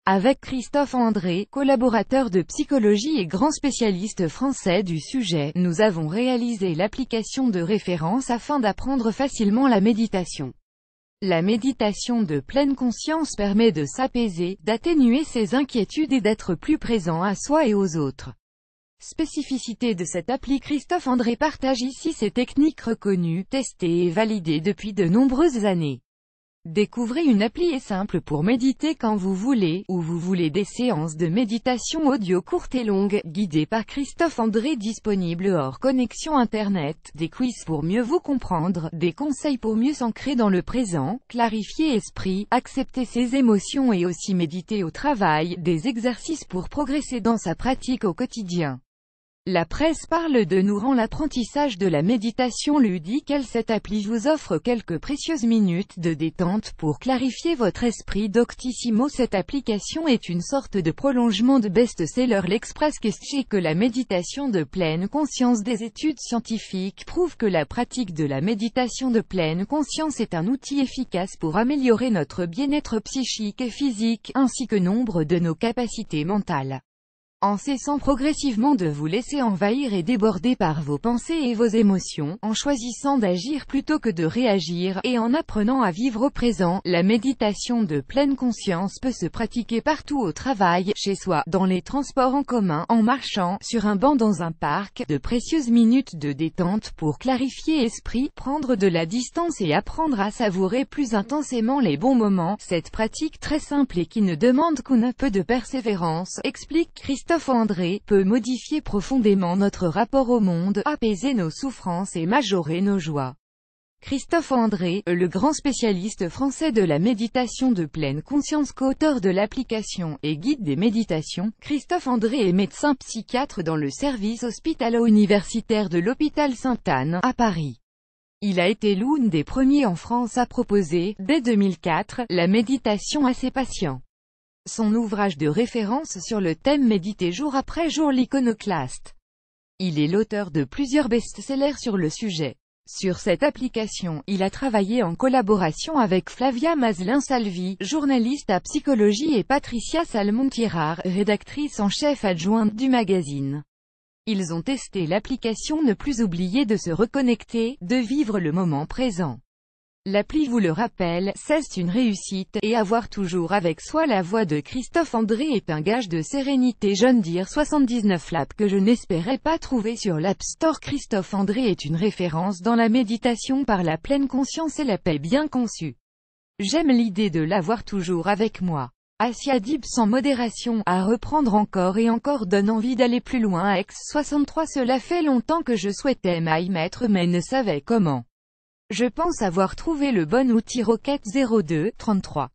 Avec Christophe André, collaborateur de psychologie et grand spécialiste français du sujet, nous avons réalisé l'application de référence afin d'apprendre facilement la méditation. La méditation de pleine conscience permet de s'apaiser, d'atténuer ses inquiétudes et d'être plus présent à soi et aux autres. Spécificité de cette appli. Christophe André partage ici ses techniques reconnues, testées et validées depuis de nombreuses années. Découvrez une appli simple pour méditer quand vous voulez, ou vous voulez des séances de méditation audio courtes et longues, guidées par Christophe André, disponibles hors connexion Internet, des quiz pour mieux vous comprendre, des conseils pour mieux s'ancrer dans le présent, clarifier l'esprit, accepter ses émotions et aussi méditer au travail, des exercices pour progresser dans sa pratique au quotidien. La presse parle de nous rend l'apprentissage de la méditation ludique. Cette appli vous offre quelques précieuses minutes de détente pour clarifier votre esprit. Doctissimo. Cette application est une sorte de prolongement de best-seller l'Express Qu'est-ce que la méditation de pleine conscience? Des études scientifiques prouvent que la pratique de la méditation de pleine conscience est un outil efficace pour améliorer notre bien-être psychique et physique, ainsi que nombre de nos capacités mentales. En cessant progressivement de vous laisser envahir et déborder par vos pensées et vos émotions, en choisissant d'agir plutôt que de réagir, et en apprenant à vivre au présent, la méditation de pleine conscience peut se pratiquer partout au travail, chez soi, dans les transports en commun, en marchant, sur un banc dans un parc. De précieuses minutes de détente pour clarifier l'esprit, prendre de la distance et apprendre à savourer plus intensément les bons moments. Cette pratique très simple et qui ne demande qu'un peu de persévérance, explique Christophe André, peut modifier profondément notre rapport au monde, apaiser nos souffrances et majorer nos joies. Christophe André, le grand spécialiste français de la méditation de pleine conscience, co-auteur de l'application et guide des méditations. Christophe André est médecin psychiatre dans le service hospitalo-universitaire de l'hôpital Sainte-Anne, à Paris. Il a été l'une des premiers en France à proposer, dès 2004, la méditation à ses patients. Son ouvrage de référence sur le thème Méditer jour après jour, l'iconoclaste. Il est l'auteur de plusieurs best-sellers sur le sujet. Sur cette application, il a travaillé en collaboration avec Flavia Maslin-Salvi, journaliste à psychologie, et Patricia Salmon-Tirard, rédactrice en chef adjointe du magazine. Ils ont testé l'application. Ne plus oublier de se reconnecter, de vivre le moment présent. L'appli vous le rappelle, c'est une réussite, et avoir toujours avec soi la voix de Christophe André est un gage de sérénité. John Deere 79, l'app que je n'espérais pas trouver sur l'App Store. Christophe André est une référence dans la méditation par la pleine conscience et la paix bien conçue. J'aime l'idée de l'avoir toujours avec moi. Asia Dib. Sans modération, à reprendre encore et encore, donne envie d'aller plus loin. X63. Cela fait longtemps que je souhaitais m'y mettre mais ne savais comment. Je pense avoir trouvé le bon outil. Rocket 02 33